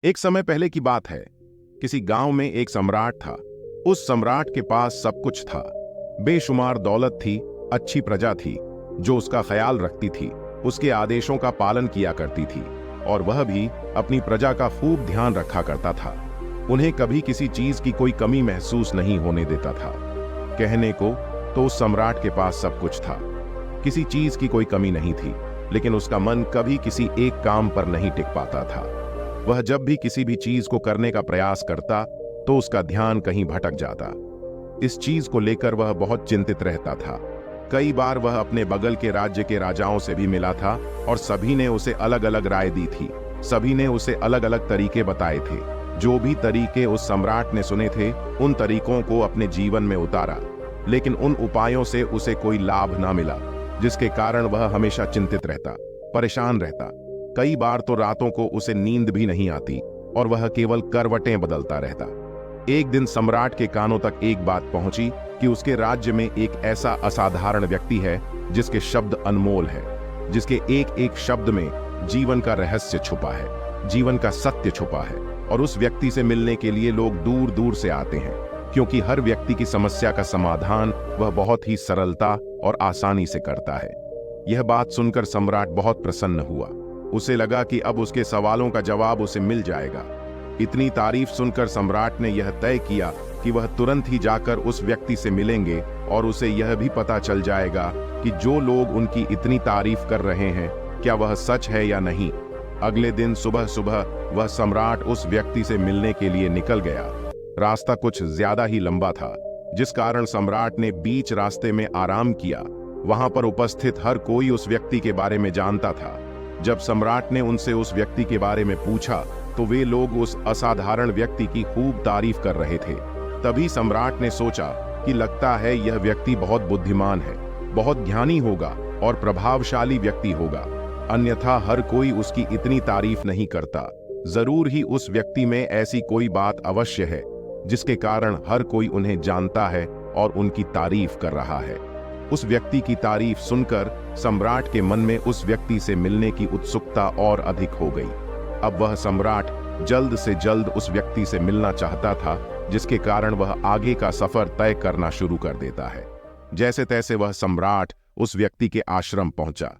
एक समय पहले की बात है। किसी गांव में एक सम्राट था। उस सम्राट के पास सब कुछ था। बेशुमार दौलत थी, अच्छी प्रजा थी जो उसका ख्याल रखती थी, उसके आदेशों का पालन किया करती थी, और वह भी अपनी प्रजा का खूब ध्यान रखा करता था। उन्हें कभी किसी चीज की कोई कमी महसूस नहीं होने देता था। कहने को तो उस सम्राट के पास सब कुछ था, किसी चीज की कोई कमी नहीं थी, लेकिन उसका मन कभी किसी एक काम पर नहीं टिक पाता था। वह जब भी किसी भी चीज को करने का प्रयास करता तो उसका ध्यान कहीं भटक जाता। इस चीज को लेकर वह बहुत चिंतित रहता था। कई बार वह अपने बगल के राज्य के राजाओं से भी मिला था और सभी ने उसे अलग अलग राय दी थी। सभी ने उसे अलग अलग तरीके बताए थे। जो भी तरीके उस सम्राट ने सुने थे उन तरीकों को अपने जीवन में उतारा, लेकिन उन उपायों से उसे कोई लाभ ना मिला, जिसके कारण वह हमेशा चिंतित रहता, परेशान रहता। कई बार तो रातों को उसे नींद भी नहीं आती और वह केवल करवटें बदलता रहता। एक दिन सम्राट के कानों तक एक बात पहुंची कि उसके राज्य में एक ऐसा असाधारण व्यक्ति है जिसके शब्द अनमोल है, जिसके एक एक शब्द में जीवन का रहस्य छुपा है, जीवन का सत्य छुपा है। और उस व्यक्ति से मिलने के लिए लोग दूर दूर से आते हैं, क्योंकि हर व्यक्ति की समस्या का समाधान वह बहुत ही सरलता और आसानी से करता है। यह बात सुनकर सम्राट बहुत प्रसन्न हुआ। उसे लगा कि अब उसके सवालों का जवाब उसे मिल जाएगा। इतनी तारीफ सुनकर सम्राट ने यह तय किया कि वह तुरंत ही जाकर उस व्यक्ति से मिलेंगे और उसे यह भी पता चल जाएगा कि जो लोग उनकी इतनी तारीफ कर रहे हैं क्या वह सच है या नहीं। अगले दिन सुबह सुबह वह सम्राट उस व्यक्ति से मिलने के लिए निकल गया। रास्ता कुछ ज्यादा ही लंबा था, जिस कारण सम्राट ने बीच रास्ते में आराम किया। वहां पर उपस्थित हर कोई उस व्यक्ति के बारे में जानता था। जब सम्राट ने उनसे उस व्यक्ति के बारे में पूछा तो वे लोग उस असाधारण व्यक्ति की खूब तारीफ कर रहे थे। तभी सम्राट ने सोचा कि लगता है यह व्यक्ति बहुत बुद्धिमान है, बहुत ज्ञानी होगा और प्रभावशाली व्यक्ति होगा, अन्यथा हर कोई उसकी इतनी तारीफ नहीं करता। जरूर ही उस व्यक्ति में ऐसी कोई बात अवश्य है जिसके कारण हर कोई उन्हें जानता है और उनकी तारीफ कर रहा है। उस व्यक्ति की तारीफ सुनकर सम्राट के मन में उस व्यक्ति से मिलने की उत्सुकता और अधिक हो गई। अब वह सम्राट जल्द से जल्द उस व्यक्ति से मिलना चाहता था, जिसके कारण वह आगे का सफर तय करना शुरू कर देता है। जैसे तैसे वह सम्राट उस व्यक्ति के आश्रम पहुंचा,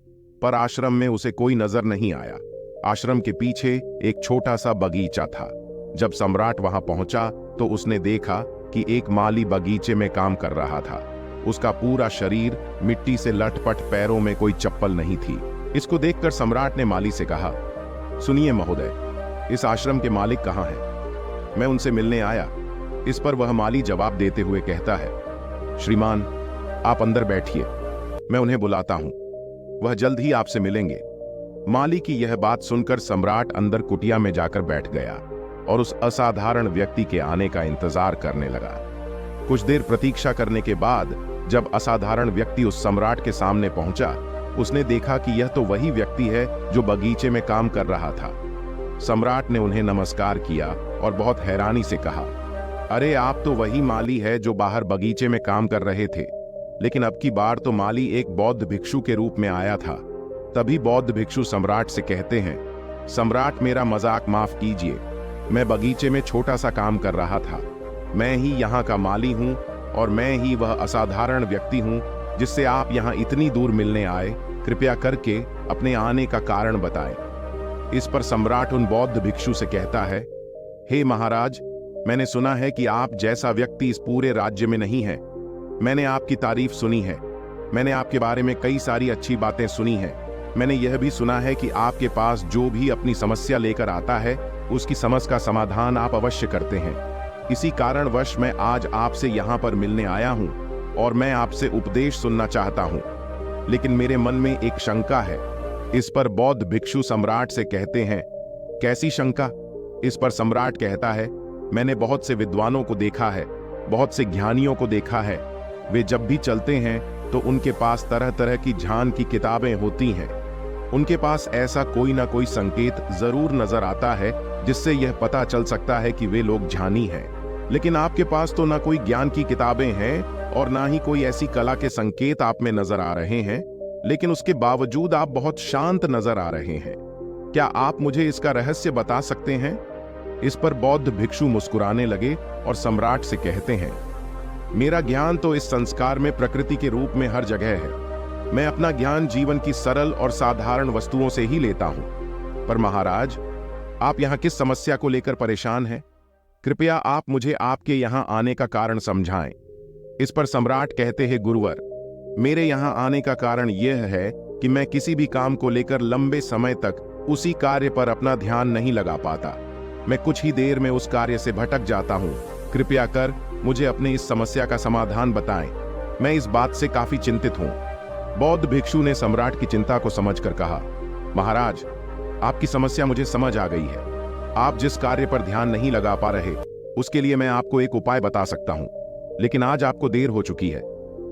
पर आश्रम में उसे कोई नजर नहीं आया। आश्रम के पीछे एक छोटा सा बगीचा था। जब सम्राट वहां पहुंचा तो उसने देखा कि एक माली बगीचे में काम कर रहा था। उसका पूरा शरीर मिट्टी से लटपट, पैरों में कोई चप्पल नहीं थी। इसको देखकर सम्राट ने माली से कहा, सुनिए महोदय, इस आश्रम के मालिक कहाँ हैं? मैं उनसे मिलने आया। इस पर वह माली जवाब देते हुए कहता है, श्रीमान, आप अंदर बैठिए, मैं उन्हें बुलाता हूं, वह जल्द ही आपसे मिलेंगे। माली की यह बात सुनकर सम्राट अंदर कुटिया में जाकर बैठ गया और उस असाधारण व्यक्ति के आने का इंतजार करने लगा। कुछ देर प्रतीक्षा करने के बाद जब असाधारण व्यक्ति उस सम्राट के सामने पहुंचा, उसने देखा कि यह तो वही व्यक्ति है जो बगीचे में काम कर रहा था। सम्राट ने उन्हें नमस्कार किया और बहुत हैरानी से कहा, अरे आप तो वही माली है जो बाहर बगीचे में काम कर रहे थे, लेकिन अब की बार तो माली एक बौद्ध भिक्षु के रूप में आया था। तभी बौद्ध भिक्षु सम्राट से कहते हैं, सम्राट मेरा मजाक माफ कीजिए, मैं बगीचे में छोटा सा काम कर रहा था। मैं ही यहाँ का माली हूँ और मैं ही वह असाधारण व्यक्ति हूँ जिससे आप यहाँ इतनी दूर मिलने आए। कृपया करके अपने आने का कारण बताएं। इस पर सम्राट उन बौद्ध भिक्षु से कहता है, हे महाराज, मैंने सुना है कि आप जैसा व्यक्ति इस पूरे राज्य में नहीं है। मैंने आपकी तारीफ सुनी है, मैंने आपके बारे में कई सारी अच्छी बातें सुनी हैं। मैंने यह भी सुना है कि आपके पास जो भी अपनी समस्या लेकर आता है उसकी समस्या का समाधान आप अवश्य करते हैं। इसी कारणवश मैं आज आपसे यहाँ पर मिलने आया हूँ और मैं आपसे उपदेश सुनना चाहता हूँ, लेकिन मेरे मन में एक शंका है। इस पर बौद्ध भिक्षु सम्राट से कहते हैं, कैसी शंका? इस पर सम्राट कहता है, मैंने बहुत से विद्वानों को देखा है, बहुत से ज्ञानियों को देखा है। वे जब भी चलते हैं तो उनके पास तरह तरह की ज्ञान की किताबें होती हैं। उनके पास ऐसा कोई ना कोई संकेत जरूर नजर आता है जिससे यह पता चल सकता है कि वे लोग ज्ञानी हैं। लेकिन आपके पास तो ना कोई ज्ञान की किताबें हैं और ना ही कोई ऐसी कला के संकेत आप में नजर आ रहे हैं, लेकिन उसके बावजूद आप बहुत शांत नजर आ रहे हैं। क्या आप मुझे इसका रहस्य बता सकते हैं? इस पर बौद्ध भिक्षु मुस्कुराने लगे और सम्राट से कहते हैं, मेरा ज्ञान तो इस संस्कार में प्रकृति के रूप में हर जगह है। मैं अपना ज्ञान जीवन की सरल और साधारण वस्तुओं से ही लेता हूं। पर महाराज, आप यहां किस समस्या को लेकर परेशान हैं? कृपया आप मुझे आपके यहां आने का कारण समझाएं। इस पर सम्राट कहते हैं, गुरुवर, मेरे यहां आने का कारण यह है कि मैं किसी भी काम को लेकर लंबे समय तक उसी कार्य पर अपना ध्यान नहीं लगा पाता। मैं कुछ ही देर में उस कार्य से भटक जाता हूं। कृपया कर मुझे अपनी इस समस्या का समाधान बताएं। मैं इस बात से काफी चिंतित हूं। बौद्ध भिक्षु ने सम्राट की चिंता को समझकर कहा, महाराज, आपकी समस्या मुझे समझ आ गई है। आप जिस कार्य पर ध्यान नहीं लगा पा रहे, उसके लिए मैं आपको एक उपाय बता सकता हूं, लेकिन आज आपको देर हो चुकी है।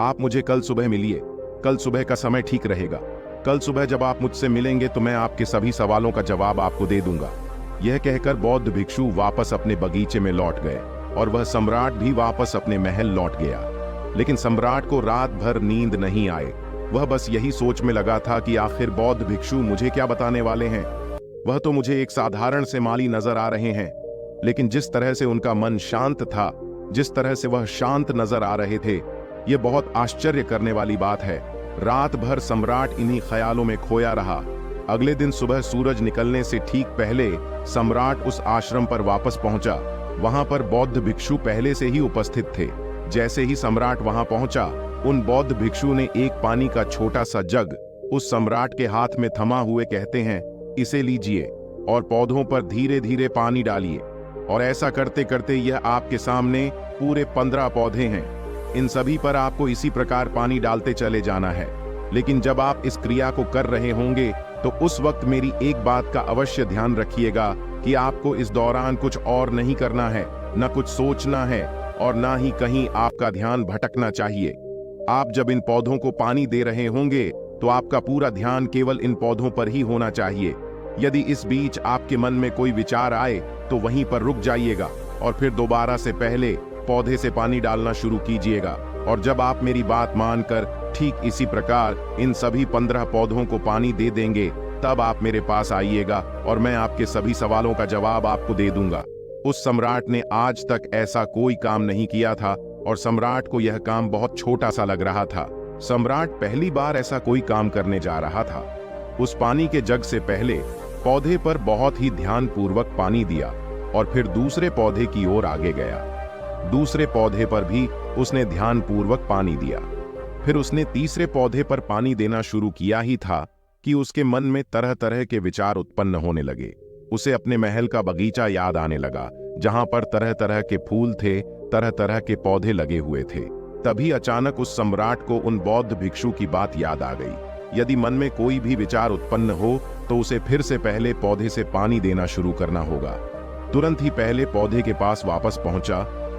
आप मुझे कल सुबह मिलिए। कल सुबह का समय ठीक रहेगा। कल सुबह जब आप मुझसे मिलेंगे तो मैं आपके सभी सवालों का जवाब आपको दे दूंगा। यह कहकर बौद्ध भिक्षु वापस अपने बगीचे में लौट गए और वह सम्राट भी वापस अपने महल लौट गया। लेकिन सम्राट को रात भर नींद नहीं आए। वह बस यही सोच में लगा था कि आखिर बौद्ध भिक्षु मुझे क्या बताने वाले हैं। वह तो मुझे एक साधारण से माली नजर आ रहे हैं, लेकिन जिस तरह से उनका मन शांत था, जिस तरह से वह शांत नजर आ रहे थे, ये बहुत आश्चर्य करने वाली बात है। रात भर सम्राट इन्हीं ख्यालों में खोया रहा। अगले दिन सुबह सूरज निकलने से ठीक पहले सम्राट उस आश्रम पर वापस पहुंचा। वहां पर बौद्ध भिक्षु पहले से ही उपस्थित थे। जैसे ही सम्राट वहां पहुंचा, उन बौद्ध भिक्षु ने एक पानी का छोटा सा जग उस सम्राट के हाथ में थमा हुए कहते हैं, इसे लीजिए और पौधों पर धीरे धीरे पानी डालिए। और ऐसा करते करते यह आपके सामने पूरे 15 पौधे हैं। इन सभी पर आपको इसी प्रकार पानी डालते चले जाना है। लेकिन जब आप इस क्रिया को कर रहे होंगे तो उस वक्त मेरी एक बात का अवश्य ध्यान रखिएगा कि आपको इस दौरान कुछ और नहीं करना है, न कुछ सोचना है और ना ही कहीं आपका ध्यान भटकना चाहिए। आप जब इन पौधों को पानी दे रहे होंगे तो आपका पूरा ध्यान केवल इन पौधों पर ही होना चाहिए। यदि इस बीच आपके मन में कोई विचार आए तो वहीं पर रुक जाइएगा और फिर दोबारा से पहले पौधे से पानी डालना शुरू कीजिएगा। और जब आप मेरी बात मानकर ठीक इसी प्रकार इन सभी 15 पौधों को पानी दे देंगे, तब आप मेरे पास आइएगा और मैं आपके सभी सवालों का जवाब आपको दे दूंगा। उस सम्राट ने आज तक ऐसा कोई काम नहीं किया था और सम्राट को यह काम बहुत छोटा सा लग रहा था। सम्राट पहली बार ऐसा कोई काम करने जा रहा था। उस पानी के जग से पहले पौधे पर बहुत ही ध्यानपूर्वक पानी दिया और फिर दूसरे पौधे की ओर आगे गया। दूसरे पौधे पर भी उसने ध्यानपूर्वक पानी दिया। फिर उसने तीसरे पौधे पर पानी देना शुरू किया ही था कि उसके मन में तरह तरह के विचार उत्पन्न होने लगे। उसे अपने महल का बगीचा याद आने लगा, जहां पर तरह तरह के फूल थे, तरह तरह के पौधे लगे हुए थे। तभी अचानक उस सम्राट को उन बौद्ध भिक्षु की बात याद आ गई। यदि मन में कोई भी विचार उत्पन्न हो तो उसे फिर से पहले पौधे से पानी देना शुरू करना होगा। तुरंत ही पहले पौधे के पास वापस पहुंचा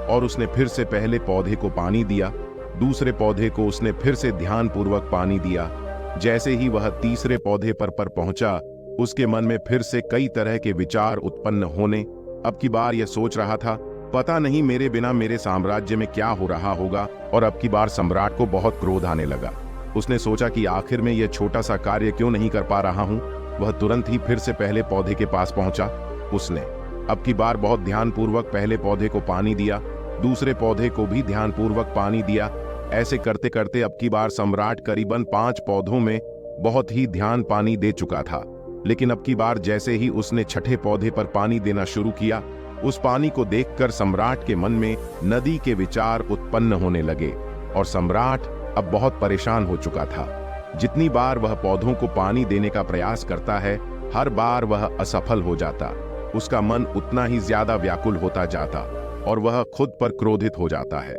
और उसने फिर से पहले पौधे को पानी दिया। दूसरे पौधे को उसने फिर से ध्यानपूर्वक पानी दिया। जैसे ही वह तीसरे पौधे पर पहुंचा, उसके मन में फिर से कई तरह के विचार उत्पन्न होने। अब की बार यह सोच रहा था, पता नहीं मेरे बिना मेरे साम्राज्य में क्या हो रहा होगा। और अब की बार सम्राट को बहुत क्रोध आने लगा। उसने सोचा कि आखिर में यह छोटा सा कार्य क्यों नहीं कर पा रहा हूं। वह तुरंत ही फिर से पहले पौधे के पास पहुंचा। उसने अब की बार बहुत ध्यानपूर्वक पहले पौधे को पानी दिया, दूसरे पौधे को भी ध्यानपूर्वक पानी दिया। ऐसे करते करते अब की बार सम्राट करीबन 5 पौधों में बहुत ही ध्यान पानी दे चुका था। लेकिन अब की बार जैसे ही उसने छठे पौधे पर पानी देना शुरू किया, उस पानी को देखकर सम्राट के मन में नदी के विचार उत्पन्न होने लगे और सम्राट अब बहुत परेशान हो चुका था। जितनी बार वह पौधों को पानी देने का प्रयास करता है, हर बार वह असफल हो जाता। उसका मन उतना ही ज्यादा व्याकुल होता जाता और वह खुद पर क्रोधित हो जाता है।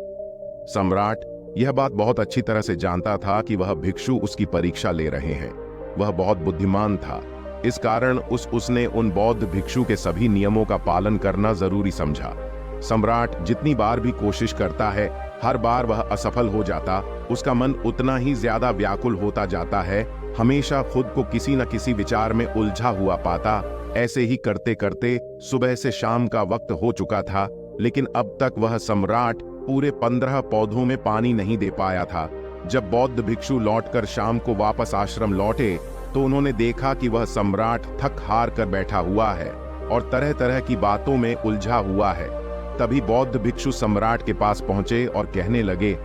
सम्राट यह बात बहुत अच्छी तरह से जानता था कि वह भिक्षु उसकी परीक्षा ले रहे हैं। वह बहुत बुद्धिमान था, इस कारण उसने उन बौद्ध भिक्षु के सभी नियमों का पालन करना जरूरी समझा। सम्राट जितनी बार भी कोशिश करता है, हर बार वह असफल हो जाता। उसका मन उतना ही ज्यादा व्याकुल होता जाता है, हमेशा खुद को किसी न किसी विचार में उलझा हुआ पाता। ऐसे ही करते करते सुबह से शाम का वक्त हो चुका था, लेकिन अब तक वह सम्राट पूरे 15 पौधों में पानी नहीं दे पाया था। जब बौद्ध भिक्षु लौटकर शाम को वापस आश्रम लौटे तो उन्होंने देखा कि वह सम्राट थक हार कर बैठा हुआ है। और तरह तरह की बातों में उलझा हुआ है। तभी बौद्ध भिक्षु सम्राट के पास पहुंचे और कहने लगे,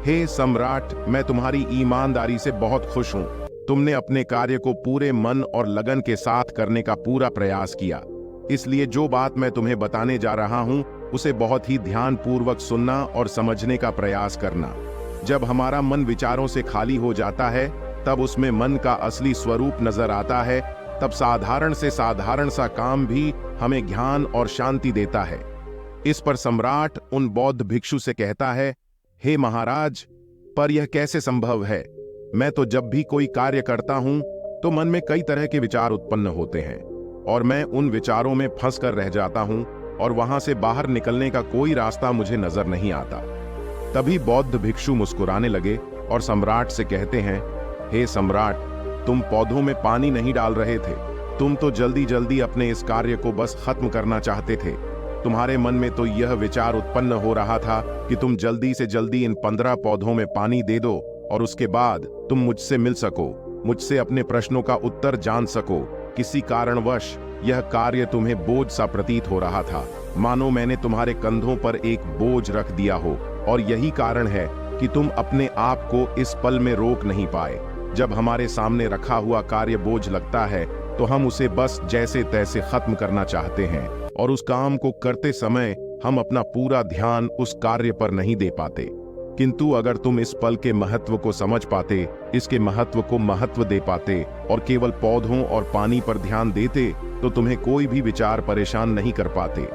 हे सम्राट, मैं तुम्हारी ईमानदारी से बहुत खुश हूं। तुमने अपने कार्य को पूरे मन और लगन के साथ करने का पूरा प्रयास किया, इसलिए जो बात मैं तुम्हें बताने जा रहा हूं उसे बहुत ही ध्यानपूर्वक सुनना और समझने का प्रयास करना। जब हमारा मन विचारों से खाली हो जाता है तब उसमें मन का असली स्वरूप नजर आता है। तब साधारण से साधारण सा काम भी हमें ज्ञान और शांति देता है। इस पर सम्राट उन बौद्ध भिक्षु से कहता है, हे महाराज, पर यह कैसे संभव है? मैं तो जब भी कोई कार्य करता हूं तो मन में कई तरह के विचार उत्पन्न होते हैं और मैं उन विचारों में फंस कर रह जाता हूं और वहां से बाहर निकलने का कोई रास्ता मुझे नजर नहीं आता। तभी बौद्ध भिक्षु मुस्कुराने लगे और सम्राट से कहते हैं, हे सम्राट, तुम पौधों में पानी नहीं डाल रहे थे, तुम तो जल्दी जल्दी अपने इस कार्य को बस खत्म करना चाहते थे। तुम्हारे मन में तो यह विचार उत्पन्न हो रहा था कि तुम जल्दी से जल्दी इन 15 पौधों में पानी दे दो और उसके बाद तुम मुझसे मिल सको, मुझसे अपने प्रश्नों का उत्तर जान सको। किसी कारणवश यह कार्य तुम्हें बोझ सा प्रतीत हो रहा था, मानो मैंने तुम्हारे कंधों पर एक बोझ रख दिया हो, और यही कारण है कि तुम अपने आप को इस पल में रोक नहीं पाए। जब हमारे सामने रखा हुआ कार्य बोझ लगता है तो हम उसे बस जैसे तैसे खत्म करना चाहते हैं और उस काम को करते समय हम अपना पूरा ध्यान उस कार्य पर नहीं दे पाते। किंतु अगर तुम इस पल के महत्व को समझ पाते, इसके महत्व को महत्व दे पाते और केवल पौधों और पानी पर ध्यान देते तो तुम्हें कोई भी विचार परेशान नहीं कर पाते।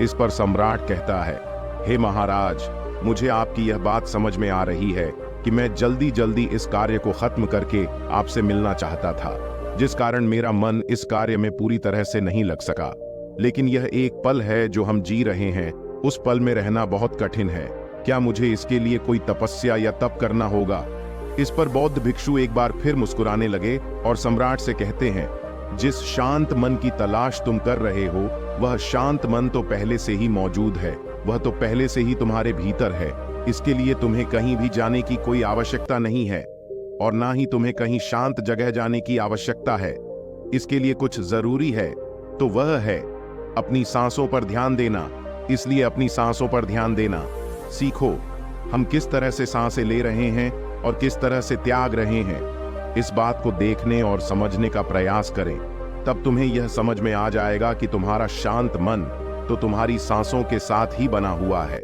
इस पर सम्राट कहता है, हे महाराज, मुझे आपकी यह बात समझ में आ रही है कि मैं जल्दी जल्दी इस कार्य को खत्म करके आपसे मिलना चाहता था, जिस कारण मेरा मन इस कार्य में पूरी तरह से नहीं लग सका। लेकिन यह एक पल है जो हम जी रहे हैं, उस पल में रहना बहुत कठिन है। क्या मुझे इसके लिए कोई तपस्या या तप करना होगा? इस पर बौद्ध भिक्षु एक बार फिर मुस्कुराने लगे और सम्राट से कहते हैं, जिस शांत मन की तलाश तुम कर रहे हो वह शांत मन तो पहले से ही मौजूद है, वह तो पहले से ही तुम्हारे भीतर है। इसके लिए तुम्हें कहीं भी जाने की कोई आवश्यकता नहीं है और ना ही तुम्हें कहीं शांत जगह जाने की आवश्यकता है। इसके लिए कुछ जरूरी है तो वह है अपनी सांसों पर ध्यान देना। इसलिए अपनी सांसों पर ध्यान देना सीखो। हम किस तरह से सांसें ले रहे हैं और किस तरह से त्याग रहे हैं, इस बात को देखने और समझने का प्रयास करें। तब तुम्हें यह समझ में आ जाएगा कि तुम्हारा शांत मन तो तुम्हारी सांसों के साथ ही बना हुआ है।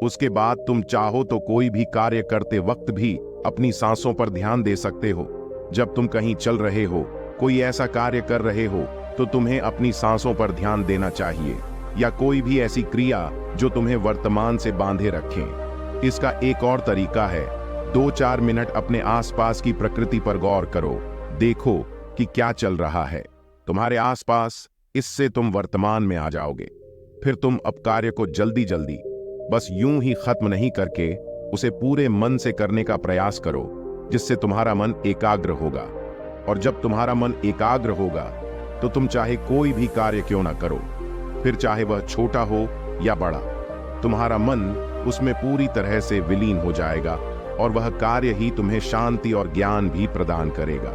उसके बाद तुम चाहो तो कोई भी कार्य करते वक्त भी अपनी सांसों पर ध्यान दे सकते हो। जब तुम कहीं चल रहे हो, कोई ऐसा कार्य कर रहे हो, तो तुम्हें अपनी सांसों पर ध्यान देना चाहिए, या कोई भी ऐसी क्रिया जो तुम्हें वर्तमान से बांधे रखें। इसका एक और तरीका है, 2-4 मिनट अपने आसपास की प्रकृति पर गौर करो, देखो कि क्या चल रहा है तुम्हारे आसपास। इससे तुम वर्तमान में आ जाओगे। फिर तुम अब कार्य को जल्दी जल्दी बस यूं ही खत्म नहीं करके उसे पूरे मन से करने का प्रयास करो, जिससे तुम्हारा मन एकाग्र होगा। और जब तुम्हारा मन एकाग्र होगा तो तुम चाहे कोई भी कार्य क्यों ना करो, फिर चाहे वह छोटा हो या बड़ा, तुम्हारा मन उसमें पूरी तरह से विलीन हो जाएगा और वह कार्य ही तुम्हें शांति और ज्ञान भी प्रदान करेगा।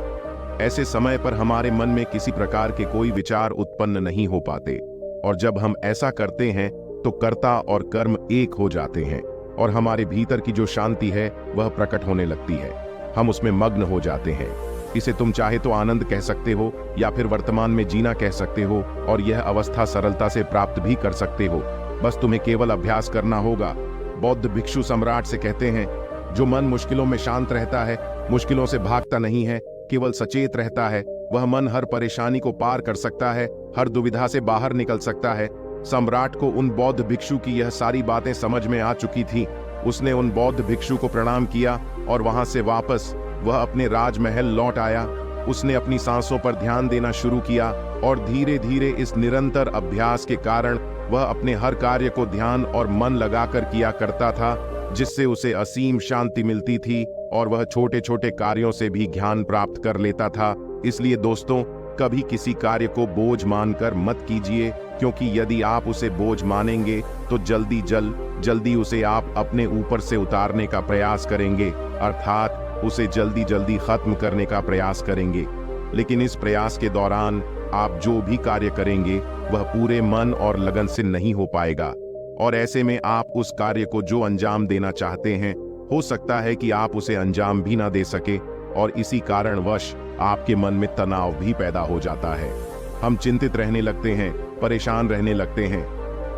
ऐसे समय पर हमारे मन में किसी प्रकार के कोई विचार उत्पन्न नहीं हो पाते, और जब हम ऐसा करते हैं तो कर्ता और कर्म एक हो जाते हैं और हमारे भीतर की जो शांति है वह प्रकट होने लगती है। हम उसमें मग्न हो जाते हैं। इसे तुम चाहे तो आनंद कह सकते हो या फिर वर्तमान में जीना कह सकते हो, और यह अवस्था सरलता से प्राप्त भी कर सकते हो। बस तुम्हें केवल अभ्यास करना होगा। बौद्ध भिक्षु सम्राट से कहते हैं, जो मन मुश्किलों में शांत रहता है, मुश्किलों से भागता नहीं है, केवल सचेत रहता है, वह मन हर परेशानी को पार कर सकता है, हर दुविधा से बाहर निकल सकता है। सम्राट को उन बौद्ध भिक्षु की यह सारी बातें समझ में आ चुकी थी। उसने उन बौद्ध भिक्षु को प्रणाम किया और वहां से वापस वह अपने राजमहल लौट आया। उसने अपनी सांसों पर ध्यान देना शुरू किया और धीरे धीरे इस निरंतर अभ्यास के कारण वह अपने हर कार्य को ध्यान और मन लगाकर किया करता था, जिससे उसे असीम शांति मिलती थी और वह छोटे छोटे कार्यों से भी ज्ञान प्राप्त कर लेता था। इसलिए दोस्तों, कभी किसी कार्य को बोझ मानकर मत कीजिए, क्योंकि यदि आप उसे बोझ मानेंगे तो जल्दी उसे आप अपने ऊपर से उतारने का प्रयास करेंगे, अर्थात उसे जल्दी जल्दी खत्म करने का प्रयास करेंगे। लेकिन इस प्रयास के दौरान आप जो भी कार्य करेंगे वह पूरे मन और लगन से नहीं हो पाएगा, और ऐसे में आप उस कार्य को जो अंजाम देना चाहते हैं, हो सकता है कि आप उसे अंजाम भी ना दे सके, और इसी कारणवश आपके मन में तनाव भी पैदा हो जाता है। हम चिंतित रहने लगते हैं, परेशान रहने लगते हैं,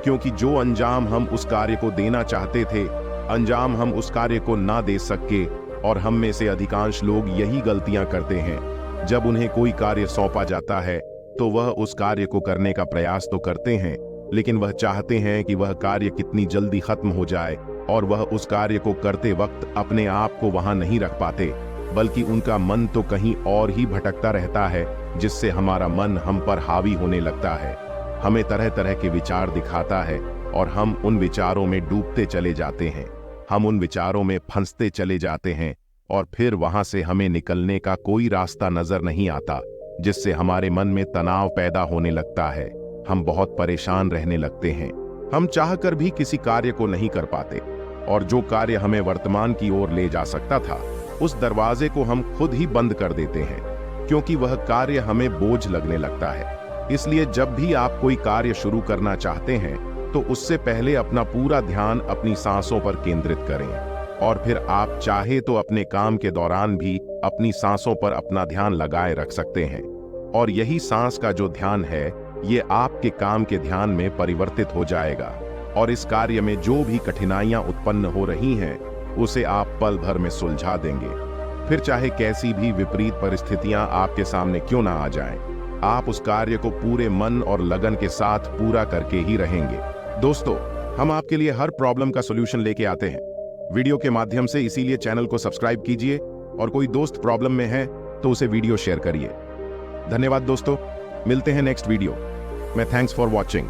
क्योंकि जो अंजाम हम उस कार्य को देना चाहते थे, अंजाम हम उस कार्य को ना दे सके। और हम में से अधिकांश लोग यही गलतियां करते हैं। जब उन्हें कोई कार्य सौंपा जाता है तो वह उस कार्य को करने का प्रयास तो करते हैं, लेकिन वह चाहते हैं कि वह कार्य कितनी जल्दी खत्म हो जाए, और वह उस कार्य को करते वक्त अपने आप को वहां नहीं रख पाते, बल्कि उनका मन तो कहीं और ही भटकता रहता है, जिससे हमारा मन हम पर हावी होने लगता है। हमें तरह तरह के विचार दिखाता है और हम उन विचारों में डूबते चले जाते हैं। हम उन विचारों में फंसते चले जाते हैं और फिर वहां से हमें निकलने का कोई रास्ता नजर नहीं आता, जिससे हमारे मन में तनाव पैदा होने लगता है। हम बहुत परेशान रहने लगते हैं। हम चाहकर भी किसी कार्य को नहीं कर पाते, और जो कार्य हमें वर्तमान की ओर ले जा सकता था, उस दरवाजे को हम खुद ही बंद कर देते हैं, क्योंकि वह कार्य हमें बोझ लगने लगता है। इसलिए जब भी आप कोई कार्य शुरू करना चाहते हैं तो उससे पहले अपना पूरा ध्यान अपनी सांसों पर केंद्रित करें, और फिर आप चाहे तो अपने काम के दौरान भी अपनी सांसों पर अपना ध्यान लगाए रख सकते हैं। और यही सांस का जो ध्यान है, ये आपके काम के ध्यान में परिवर्तित हो जाएगा, और इस कार्य में जो भी कठिनाइयां उत्पन्न हो रही हैं उसे आप पल भर में सुलझा देंगे। फिर चाहे कैसी भी विपरीत परिस्थितियां आपके सामने क्यों ना आ जाएं, आप उस कार्य को पूरे मन और लगन के साथ पूरा करके ही रहेंगे। दोस्तों, हम आपके लिए हर प्रॉब्लम का सॉल्यूशन लेके आते हैं वीडियो के माध्यम से, इसीलिए चैनल को सब्सक्राइब कीजिए, और कोई दोस्त प्रॉब्लम में है तो उसे वीडियो शेयर करिए। धन्यवाद दोस्तों, मिलते हैं नेक्स्ट वीडियो में। Thanks for watching.